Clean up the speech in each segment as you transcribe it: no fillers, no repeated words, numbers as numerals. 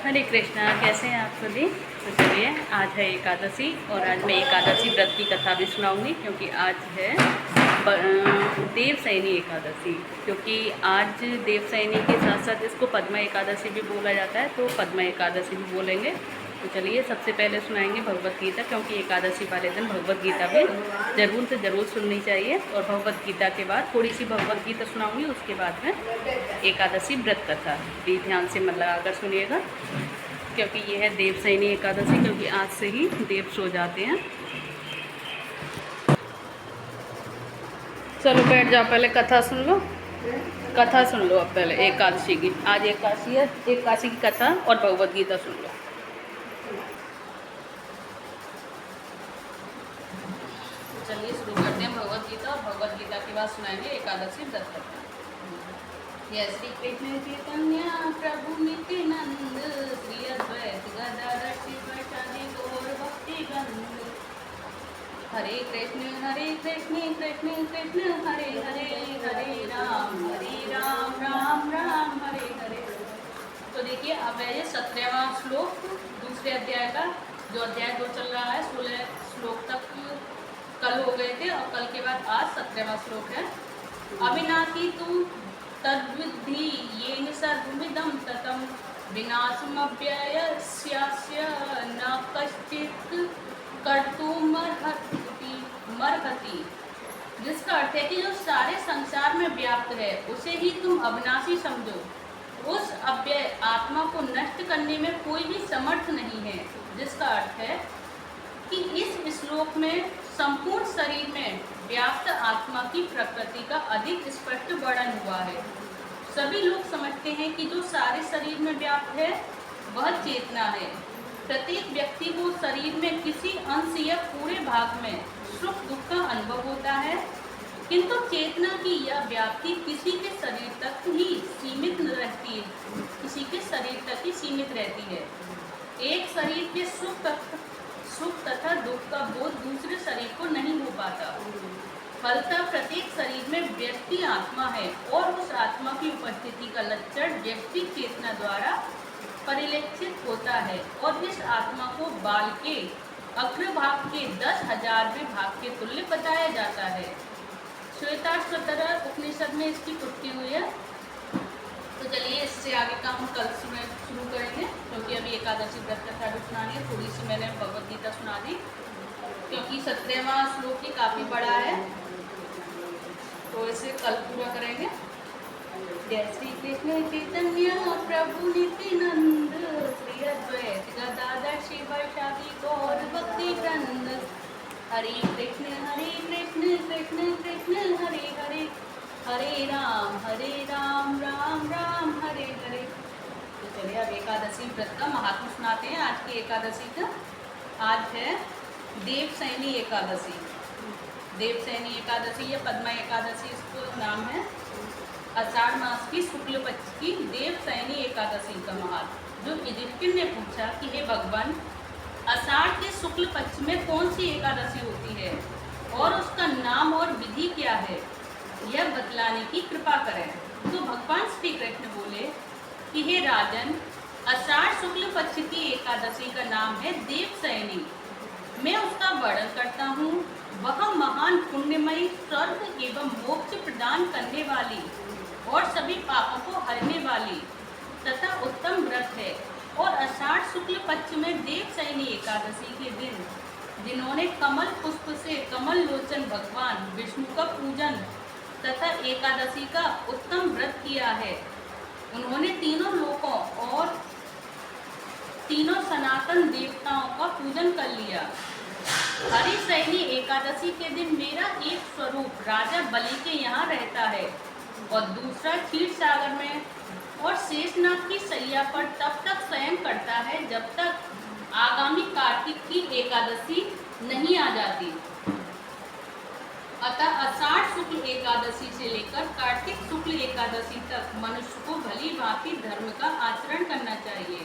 हरे कृष्णा। कैसे हैं आप सभी? तो चलिए, आज है एकादशी और आज मैं एकादशी व्रत की कथा भी सुनाऊंगी, क्योंकि आज है देवशयनी एकादशी। क्योंकि आज देवशयनी के साथ साथ इसको पद्मा एकादशी भी बोला जाता है, तो पद्मा एकादशी भी बोलेंगे। तो चलिए, सबसे पहले सुनाएंगे भगवत गीता, क्योंकि एकादशी वाले दिन भगवत गीता भी ज़रूर से ज़रूर सुननी चाहिए। और भगवत गीता के बाद थोड़ी सी भगवत गीता सुनाऊंगी, उसके बाद में एकादशी व्रत कथा भी ध्यान से मन लगाकर सुनिएगा, क्योंकि ये है देवशयनी एकादशी, क्योंकि आज से ही देव सो जाते हैं। चलो बैठ जाओ, पहले कथा सुन लो। कथा सुन लो अब पहले एकादशी की। आज एकादशी है, एकादशी की कथा और भगवत गीता सुन लो। चलिए शुरू करते हैं भगवत गीता, और भगवत गीता के बाद सुनाएंगे एकादशी व्रत कथा। यह श्री कृष्ण चैतन्य प्रभु नित्यानंद श्री अद्वैत गदाधर शिवाचार्य गौर भक्ति वृंद। हरे कृष्ण कृष्ण कृष्ण हरे हरे, हरे राम राम राम हरे हरे। तो देखिए, अब है ये 17वां श्लोक दूसरे अध्याय का। जो अध्याय 2 चल रहा है, 16 श्लोक तक कल हो गए थे, और कल के बाद आज 17वां श्लोक है। अविनाशी तु तद्विद्धि येन सर्वमिदं ततं विनाशमव्ययस्यास्य न कश्चित् कर्तुमर्हति। जिसका अर्थ है कि जो सारे संसार में व्याप्त है, उसे ही तुम अविनाशी समझो। उस अव्यय आत्मा को नष्ट करने में कोई भी समर्थ नहीं है। जिसका अर्थ है कि इस श्लोक में संपूर्ण शरीर में व्याप्त आत्मा की प्रकृति का अधिक स्पष्ट वर्णन हुआ है। सभी लोग समझते हैं कि जो सारे शरीर में व्याप्त है वह चेतना है। प्रत्येक व्यक्ति को शरीर में किसी अंश या पूरे भाग में सुख दुख का अनुभव होता है, किंतु चेतना की यह व्याप्ति किसी के शरीर तक ही सीमित न रहती है, किसी के शरीर तक ही सीमित रहती है। एक शरीर के सुख तथा दुख का बोध दूसरे शरीर को नहीं हो पाता। फलतः प्रत्येक शरीर में व्यक्ति आत्मा है, और उस आत्मा की उपस्थिति का लक्षण व्यक्ति चेतना द्वारा परिलक्षित होता है, और इस आत्मा को बाल के अग्रभाग के 10,000वें भाग के तुल्य बताया जाता है। श्वेताश्वतर उपनिषद में इसकी पुष्टि हुई है। तो चलिए, इससे आगे का हम कल शुरू करेंगे, क्योंकि अभी एकादशी व्रत कथा भी सुनानी है। थोड़ी सी मैंने भगवत गीता सुना दी, क्योंकि 17वां श्लोक ही काफ़ी बड़ा है, तो इसे कल पूरा करेंगे। जय श्री कृष्ण चैतन्य प्रभु नित्यानंद श्री अद्वैत गदाधर शिवाचार्य गौर भक्ति वृंद। हरे कृष्ण कृष्ण कृष्ण हरे हरे, हरे राम राम हरे हरे। तो चलिए, अब एकादशी व्रत का महात्म्य सुनाते हैं। आज की एकादशी का आज है देवशयनी एकादशी। देवशयनी एकादशी या पद्मा एकादशी इसको नाम है। आषाढ़ मास की शुक्ल पक्ष की देवशयनी एकादशी का महात्म्य। जो युधिष्ठिर ने पूछा कि हे भगवान, आषाढ़ के शुक्ल पक्ष में कौन सी एकादशी होती है और उसका नाम और विधि क्या है, यह बतलाने की कृपा करें। तो भगवान श्री कृष्ण बोले कि हे राजन, आषाढ़ शुक्ल पक्ष की एकादशी का नाम है देवशयनी। मैं उसका वर्णन करता हूँ। वह महान पुण्यमयी, स्वर्ग एवं मोक्ष प्रदान करने वाली और सभी पापों को हरने वाली तथा उत्तम व्रत है। और आषाढ़ शुक्ल पक्ष में देवशयनी एकादशी के दिन जिन्होंने कमल पुष्प से कमल लोचन भगवान विष्णु का पूजन तथा एकादशी का उत्तम व्रत किया है, उन्होंने तीनों लोकों और तीनों सनातन देवताओं का पूजन कर लिया। हरिशयनी एकादशी के दिन मेरा एक स्वरूप राजा बलि के यहाँ रहता है, और दूसरा क्षीर सागर में और शेषनाग की सैया पर तब तक शयन करता है जब तक आगामी कार्तिक की एकादशी नहीं आ जाती। अतः आषाढ़ शुक्ल एकादशी से लेकर कार्तिक शुक्ल एकादशी तक मनुष्य को भली भांति धर्म का आचरण करना चाहिए।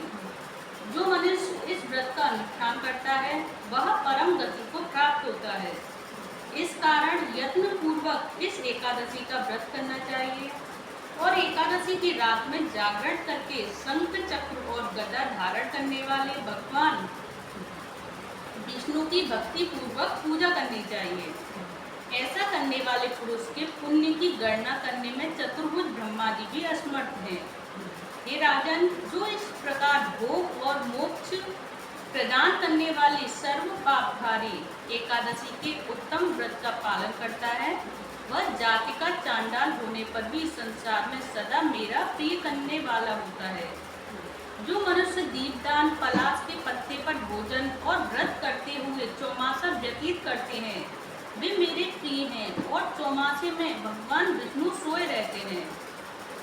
जो मनुष्य इस व्रत का अनुष्ठान करता है वह परम गति को प्राप्त होता है। इस कारण यत्न पूर्वक इस एकादशी का व्रत करना चाहिए। और एकादशी की रात में जागरण करके शंख चक्र और गदा धारण करने वाले भगवान विष्णु की भक्ति पूर्वक पूजा करनी चाहिए। ऐसा करने वाले पुरुष के पुण्य की गणना करने में चतुर्भुज ब्रह्मा जी भी असमर्थ हैं। हे राजन, जो इस प्रकार भोग और मोक्ष प्रदान करने वाली सर्व पापहारी एकादशी के उत्तम व्रत का पालन करता है, वह जाति का चांडाल होने पर भी संसार में सदा मेरा प्रिय करने वाला होता है। जो मनुष्य दीपदान, पलाश के पत्ते पर भोजन और व्रत करते हुए चौमासा व्यतीत करते हैं, वे मेरे प्रिय हैं और चौमासे में भगवान विष्णु सोए रहते हैं।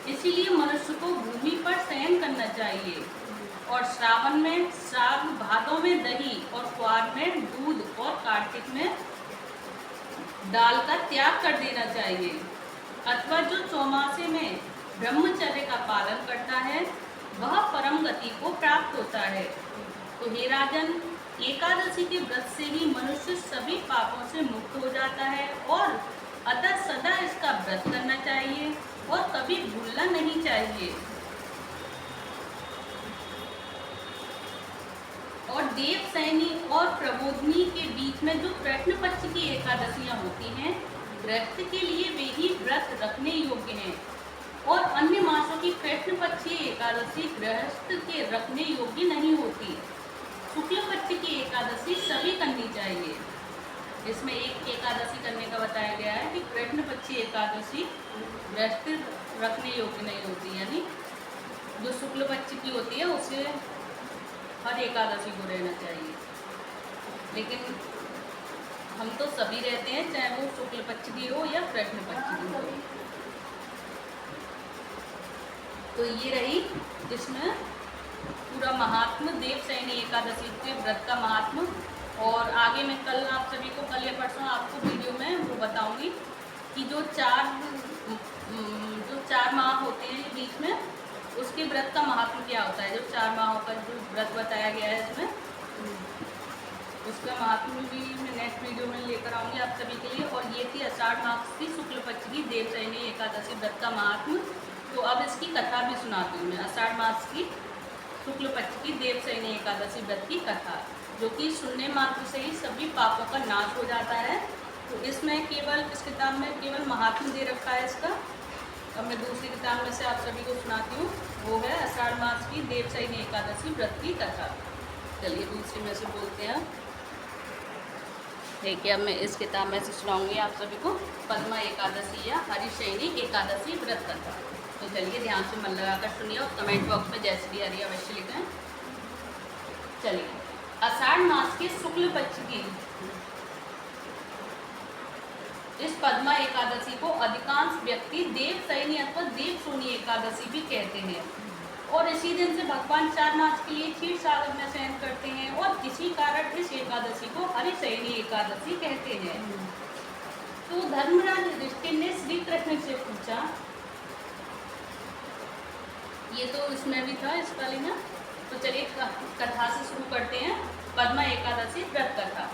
इसीलिए मनुष्य को भूमि पर शयन करना चाहिए और श्रावण में साग, भादों में दही और क्वार में दूध और कार्तिक में दाल का त्याग कर देना चाहिए। अथवा जो चौमासे में ब्रह्मचर्य का पालन करता है, वह परम गति को प्राप्त होता है। तो हे राजन, एकादशी के व्रत से ही मनुष्य सभी पापों से मुक्त हो जाता है और अतः सदा इसका व्रत करना चाहिए और कभी भूलना नहीं चाहिए। और देवसैनी और प्रबोधनी के बीच में जो कृष्ण पक्ष की एकादशियां होती हैं, गृहस्थ के लिए वे ही व्रत रखने योग्य हैं और अन्य मासों की कृष्ण पक्षी एकादशी गृहस्थ के रखने योग्य नहीं होती। शुक्ल पक्ष की एकादशी सभी करनी चाहिए। इसमें एक एकादशी करने का बताया गया है कि कृष्ण पक्षी एकादशी गृहस्थ रखने योग्य नहीं होती, यानी जो शुक्ल पक्ष की होती है उसे हर एकादशी को रहना चाहिए। लेकिन हम तो सभी रहते हैं, चाहे वो शुक्ल पक्ष की हो या कृष्ण पक्ष की हो। तो ये रही इसमें पूरा महात्म, देवसैनी एकादशी के व्रत का महात्म। और आगे मैं कल आप सभी को, कल या परसों आपको वीडियो में वो बताऊंगी कि जो चार माह होते हैं बीच में, उसके व्रत का महात्म क्या होता है। जो 4 माहों का जो व्रत बताया गया है इसमें, उसका महात्म भी मैं नेक्स्ट वीडियो में लेकर आऊँगी आप सभी के लिए। और ये थी आषाढ़ मास की शुक्ल पक्ष की देवसैनी एकादशी व्रत का महात्म। तो अब इसकी कथा भी सुनाती हूँ मैं, आषाढ़ मास की शुक्ल पक्ष की देवसैनी एकादशी व्रत की कथा, जो कि सुनने मात्र से ही सभी पापों का नाश हो जाता है। तो इसमें केवल, इस किताब में केवल महात्म दे रखा है इसका। अब मैं दूसरी किताब में से आप सभी को सुनाती हूँ, वो है आषाढ़ मास की देवसैनी एकादशी व्रत की कथा। चलिए दूसरी में से बोलते हैं। देखिए, अब मैं इस किताब में से सुनाऊंगी आप सभी को पद्मा एकादशी या हरिशयनी एकादशी व्रत कथा। तो चलिए ध्यान से मन लगाकर सुनिए और कमेंट बॉक्स में जय श्री हरि अवश्य लिखें। चलिए, आषाढ़ मास के शुक्ल पक्ष की इस पद्मा एकादशी को अधिकांश व्यक्ति देवसैनी अथवा देवशोनी एकादशी भी कहते हैं। और इसी दिन से भगवान 4 मास के लिए क्षीर सागर में शयन करते हैं और इसी कारण इस एकादशी को हरिशयनी एकादशी कहते हैं। तो धर्मराज युधिष्ठिर ने श्री कृष्ण से पूछा, ये तो इसमें भी था इस वाली में। तो चलिए कथा से शुरू करते हैं। पद्मा एकादशी व्रत कथा।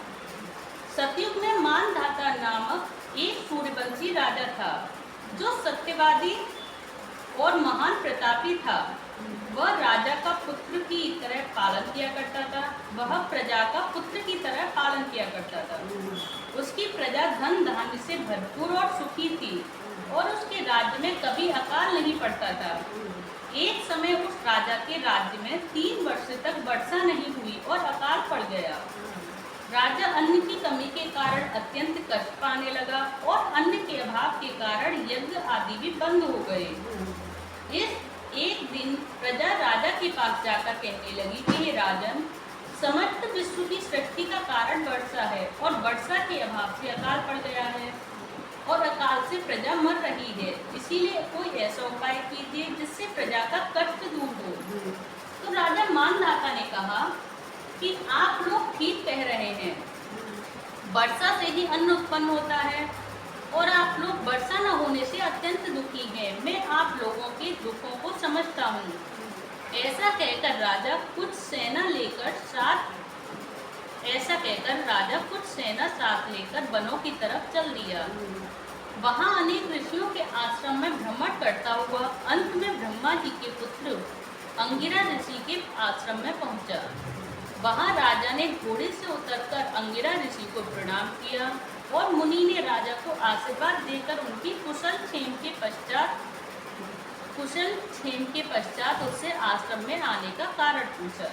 सतयुग में मानधाता नामक एक सूर्यवंशी राजा था, जो सत्यवादी और महान प्रतापी था। वह राजा का पुत्र की तरह पालन किया करता था। वह प्रजा का पुत्र की तरह पालन किया करता था। उसकी प्रजा धन धान्य से भरपूर और सुखी थी और उसके राज्य में कभी अकाल नहीं पड़ता था। एक समय उस राजा के राज्य में 3 वर्ष तक वर्षा नहीं हुई और अकाल पड़ गया। राजा अन्न की कमी के कारण अत्यंत कष्ट पाने लगा और अन्न के अभाव के कारण यज्ञ आदि भी बंद हो गए। एक दिन प्रजा राजा के पास जाकर कहने लगी कि हे राजन, समस्त विश्व की सृष्टि का कारण वर्षा है और वर्षा के अभाव से अकाल पड़ गया है और अकाल से प्रजा मर रही है। इसीलिए कोई ऐसा उपाय कीजिए जिससे प्रजा का कष्ट दूर हो। तो राजा मानधाता ने कहा कि आप लोग ठीक कह रहे हैं, वर्षा से ही अन्न उत्पन्न होता है और आप लोग वर्षा न होने से अत्यंत दुखी हैं। मैं आप लोगों के दुखों को समझता हूँ। ऐसा कहकर राजा कुछ सेना साथ लेकर वनों की तरफ चल दिया। वहाँ अनेक ऋषियों के आश्रम में भ्रमण करता हुआ अंत में ब्रह्मा जी के पुत्र अंगिरा ऋषि के आश्रम में पहुंचा। वहाँ राजा ने घोड़े से उतरकर अंगिरा ऋषि को प्रणाम किया और मुनि ने राजा को आशीर्वाद देकर उनकी कुशल क्षेम के पश्चात उससे आश्रम में आने का कारण पूछा।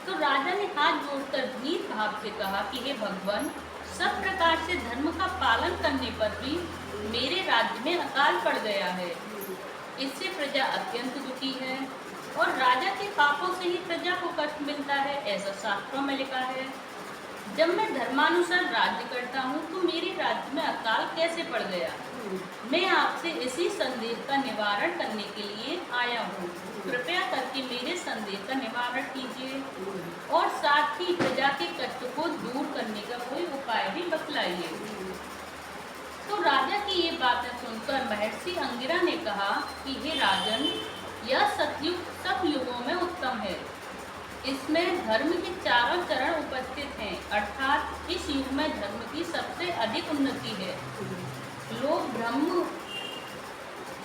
तो राजा ने हाथ जोड़कर विनीत भाव से कहा कि हे भगवान, सब प्रकार से धर्म का पालन करने पर भी मेरे राज्य में अकाल पड़ गया है। इससे प्रजा अत्यंत दुखी है और राजा के पापों से ही प्रजा को कष्ट मिलता है, ऐसा शास्त्रों में लिखा है। जब मैं धर्मानुसार राज्य करता हूँ तो मेरे राज्य में अकाल कैसे पड़ गया? मैं आपसे इसी संदेह का निवारण करने के लिए आया हूँ। कृपया करके मेरे संदेह का निवारण कीजिए और साथ ही प्रजा के कष्ट को दूर करने का कोई उपाय भी बतलाइए। तो राजा की ये बातें सुनकर महर्षि अंगिरा ने कहा कि हे राजन, यह सतयुग सब युगों में उत्तम है। इसमें धर्म के चारों चरण उपस्थित हैं, अर्थात इस युग में धर्म की सबसे अधिक उन्नति है। लोग ब्रह्म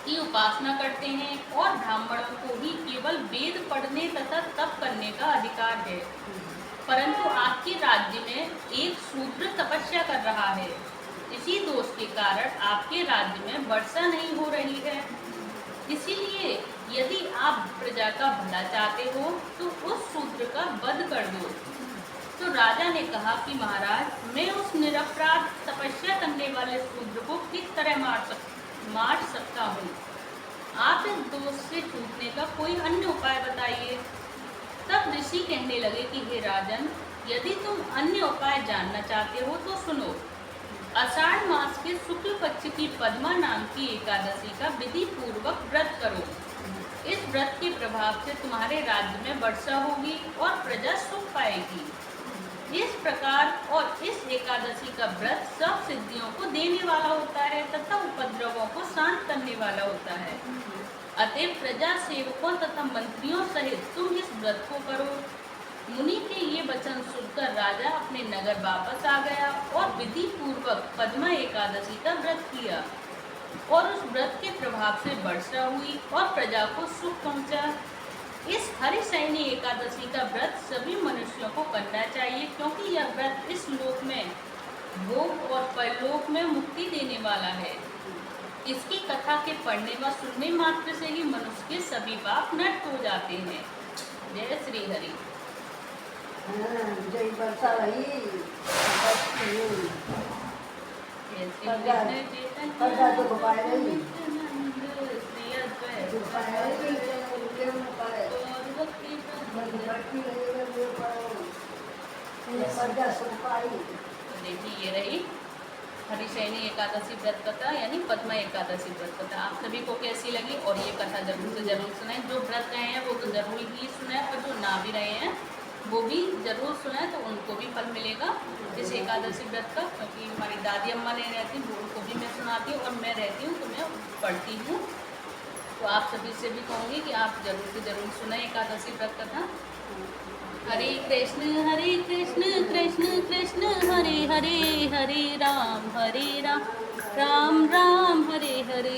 की उपासना करते हैं और ब्राह्मणों को ही केवल वेद पढ़ने तथा तप करने का अधिकार है। परंतु आपके राज्य में एक शूद्र तपस्या कर रहा है। इसी दोष के कारण आपके राज्य में वर्षा नहीं हो रही है। इसीलिए यदि आप प्रजा का भला चाहते हो तो उस शूद्र का वध कर दो। तो राजा ने कहा कि महाराज, मैं उस निरपराध तपस्या करने वाले शूद्र को किस तरह मार सकता हूँ? आप इस दोष से छूटने का कोई अन्य उपाय बताइए। तब ऋषि कहने लगे कि हे राजन, यदि तुम अन्य उपाय जानना चाहते हो तो सुनो। आषाढ़ मास के शुक्ल पक्ष की पद्मा नाम की एकादशी का विधि पूर्वक व्रत करो। इस व्रत के प्रभाव से तुम्हारे राज्य में वर्षा होगी और प्रजा सुख पाएगी। इस प्रकार और इस एकादशी का व्रत सब सिद्धियों को देने वाला होता है तथा उपद्रवों को शांत करने वाला होता है। अतः प्रजा सेवकों तथा मंत्रियों सहित तुम इस व्रत को करो। मुनि के ये वचन सुनकर राजा अपने नगर वापस आ गया और विधि पूर्वक पद्मा एकादशी का व्रत किया और उस व्रत के प्रभाव से वर्षा हुई और प्रजा को सुख पहुंचा। इस हरिशयनी एकादशी का व्रत सभी मनुष्यों को करना चाहिए, क्योंकि यह व्रत इस लोक में भोग और परलोक में मुक्ति देने वाला है। इसकी कथा के पढ़ने व सुनने मात्र से ही मनुष्य के सभी पाप नष्ट हो जाते हैं। जय श्री हरि। जय वर्षा रही देखिए, ये रही हरिशयनी एकादशी व्रत कथा यानी पद्मा एकादशी व्रत कथा। आप सभी को कैसी लगी? और ये कथा जरूर से जरूर सुनाएं। जो व्रत रहे हैं वो तो जरूर ही सुनाएं और जो ना भी रहे हैं वो भी जरूर सुनाएं, तो उनको भी फल मिलेगा इस एकादशी व्रत का। क्योंकि हमारी दादी अम्मा नहीं रहती, वो उनको भी मैं सुनाती हूँ और मैं रहती हूँ तो मैं पढ़ती हूँ। तो आप सभी से भी कहूँगी कि आप जरूर से जरूर सुनाएं एकादशी व्रत कथा। हरे कृष्ण कृष्ण कृष्ण हरे हरे, हरे राम राम राम हरे हरे।